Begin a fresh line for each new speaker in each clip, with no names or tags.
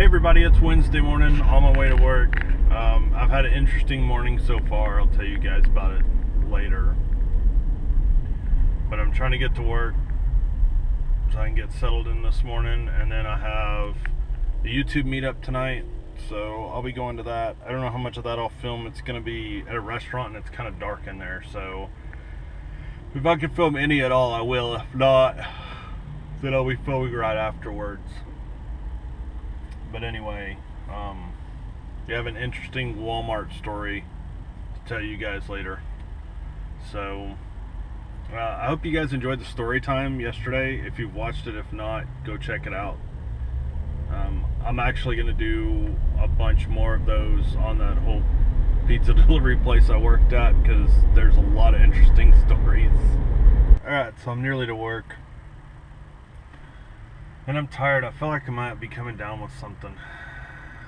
Hey everybody, it's Wednesday morning on my way to work. I've had an interesting morning so far. I'll tell you guys about it later. But I'm trying to get to work so I can get settled in this morning. And then I have the YouTube meetup tonight, so I'll be going to that. I don't know how much of that I'll film. It's going to be at a restaurant and it's kind of dark in there. So if I can film any at all, I will. If not, then I'll be filming right afterwards. But anyway, you have an interesting Walmart story to tell you guys later. So, I hope you guys enjoyed the story time yesterday. If you've watched it, if not, go check it out. I'm actually going to do a bunch more of those on that whole pizza delivery place I worked at, because there's a lot of interesting stories. Alright, so I'm nearly to work. And I'm tired. I feel like I might be coming down with something.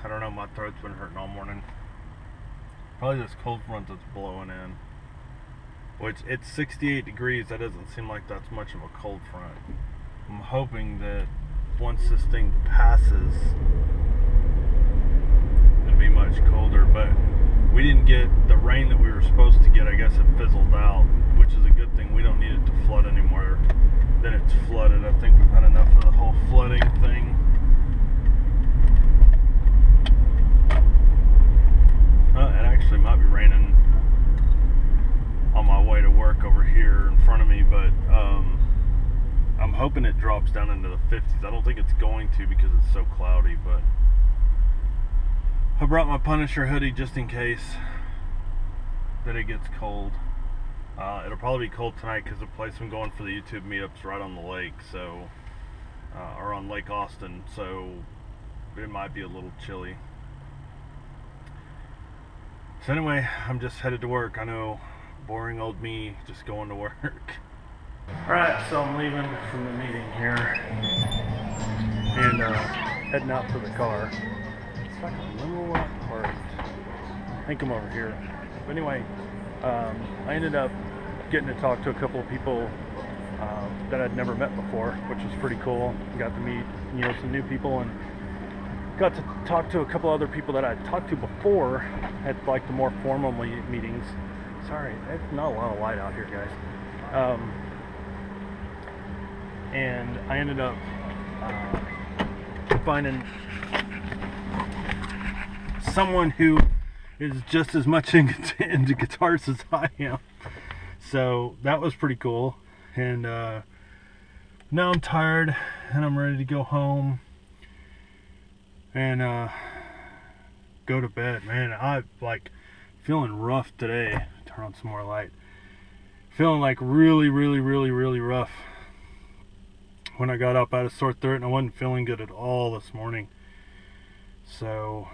I don't know, my throat's been hurting all morning. Probably this cold front that's blowing in. Which, it's 68 degrees. That doesn't seem like that's much of a cold front. I'm hoping that once this thing passes, it'll be much colder. But we didn't get the rain that we were supposed to get. I guess it fizzled out, which is a good thing. We don't need it to flood anymore. Then it's flooded. I think we've had enough of the whole flooding thing. It actually might be raining on my way to work over here in front of me, but I'm hoping it drops down into the 50s. I don't think it's going to because it's so cloudy, but I brought my Punisher hoodie just in case that it gets cold. It'll probably be cold tonight because the place I'm going for the YouTube meetup's right on the lake, so or on Lake Austin, so it might be a little chilly. So anyway, I'm just headed to work. I know, boring old me, just going to work. Alright, so I'm leaving from the meeting here and heading out to the car. It's like a little parked. I think I'm over here. But anyway, I ended up getting to talk to a couple of people that I'd never met before, which was pretty cool. Got to meet, some new people, and got to talk to a couple other people that I'd talked to before at like the more formal meetings. Sorry, there's not a lot of light out here, guys. And I ended up finding someone who is just as much into guitars as I am. So that was pretty cool. And now I'm tired and I'm ready to go home and go to bed. Man, I'm like feeling rough today. Turn on some more light. Feeling like really rough. When I got up, I had a sore throat and I wasn't feeling good at all this morning. So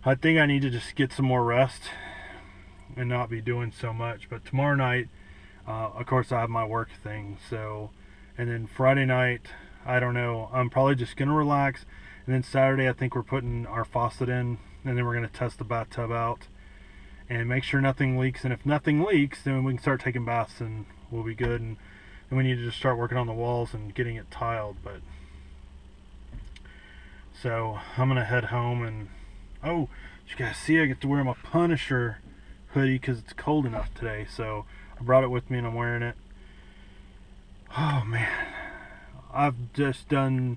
I think I need to just get some more rest and not be doing so much. But tomorrow night, of course, I have my work thing. So, and then Friday night, I don't know. I'm probably just gonna relax. And then Saturday, I think we're putting our faucet in, and then we're gonna test the bathtub out and make sure nothing leaks. And if nothing leaks, then we can start taking baths and we'll be good. And then we need to just start working on the walls and getting it tiled. But so I'm gonna head home and you guys see I get to wear my Punisher hoodie because it's cold enough today. So I brought it with me and I'm wearing it. Oh man, I've just done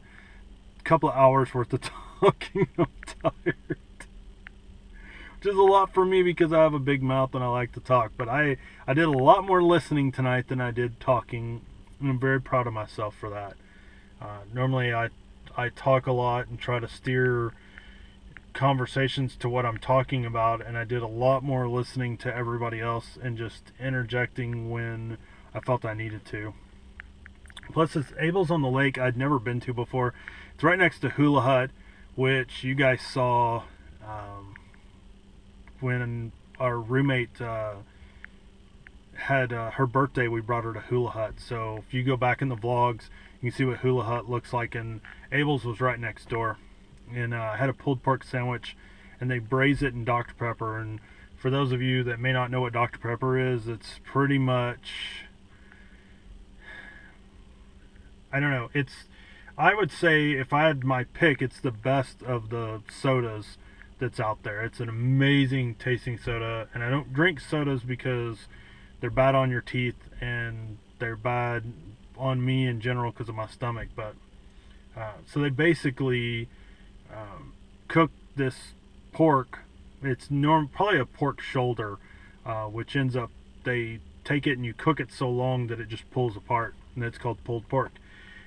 a couple of hours worth of talking. I'm tired, which is a lot for me because I have a big mouth and I like to talk. But I did a lot more listening tonight than I did talking, and I'm very proud of myself for that. Normally I talk a lot and try to steer conversations to what I'm talking about, and I did a lot more listening to everybody else and just interjecting when I felt I needed to. Plus, it's Abel's on the lake I'd never been to before. It's right next to Hula Hut, which you guys saw when our roommate had her birthday. We brought her to Hula Hut. So if you go back in the vlogs, you can see what Hula Hut looks like, and Abel's was right next door. And I had a pulled pork sandwich, and they braise it in Dr. Pepper. And for those of you that may not know what Dr. Pepper is, it's pretty much, I don't know, it's I would say if I had my pick, it's the best of the sodas that's out there. It's an amazing tasting soda, and I don't drink sodas because they're bad on your teeth and they're bad on me in general because of my stomach. But so they basically cook this pork. It's probably a pork shoulder, which ends up, they take it and you cook it so long that it just pulls apart, and it's called pulled pork.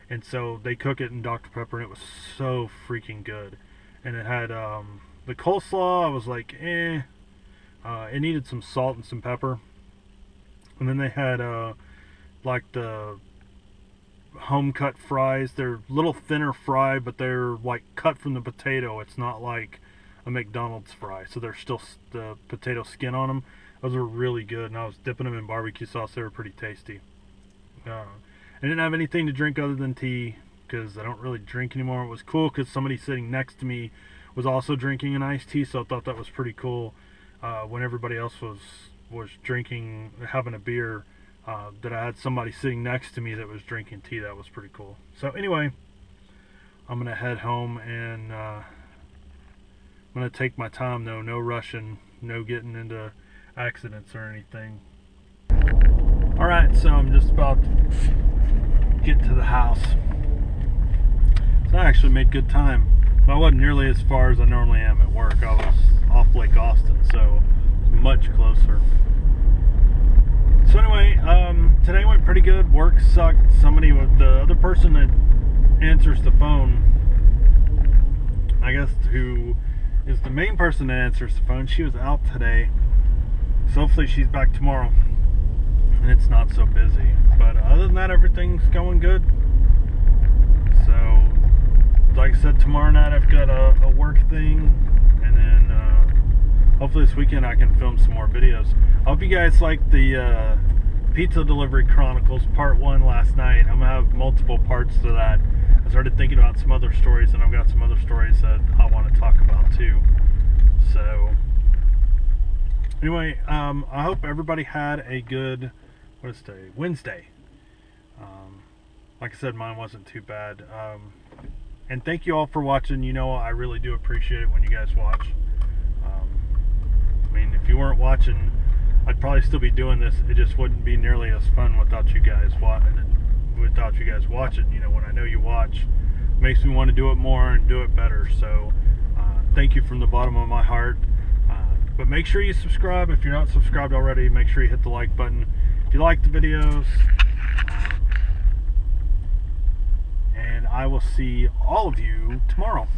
And so they cook it in Dr. Pepper, and it was so freaking good. And it had the coleslaw. I was like, eh. It needed some salt and some pepper. And then they had like the home cut fries. They're a little thinner fry, but they're like cut from the potato. It's not like a McDonald's fry, so there's still the potato skin on them. Those are really good, and I was dipping them in barbecue sauce. They were pretty tasty. I didn't have anything to drink other than tea because I don't really drink anymore. It was cool because somebody sitting next to me was also drinking an iced tea, so I thought that was pretty cool. When everybody else was drinking, having a beer, that I had somebody sitting next to me that was drinking tea. That was pretty cool. So anyway, I'm gonna head home, and I'm gonna take my time though. No rushing, no getting into accidents or anything. All right, so I'm just about to get to the house. So I actually made good time. I wasn't nearly as far as I normally am at work. I was off Lake Austin, so much closer. So anyway, today went pretty good. Work sucked. The other person that answers the phone, I guess, who is the main person that answers the phone, she was out today. So hopefully she's back tomorrow and it's not so busy. But other than that, everything's going good. So like I said, tomorrow night I've got a work thing, and then hopefully this weekend I can film some more videos. I hope you guys liked the Pizza Delivery Chronicles Part 1 last night. I'm going to have multiple parts to that. I started thinking about some other stories, and I've got some other stories that I want to talk about too. So anyway, I hope everybody had a good, what is today? Wednesday. Like I said, mine wasn't too bad. And thank you all for watching. You know, I really do appreciate it when you guys watch. I mean, if you weren't watching, I'd probably still be doing this. It just wouldn't be nearly as fun without you guys watching. You know, when I know you watch, it makes me want to do it more and do it better. So thank you from the bottom of my heart. But make sure you subscribe. If you're not subscribed already, make sure you hit the like button if you like the videos. And I will see all of you tomorrow.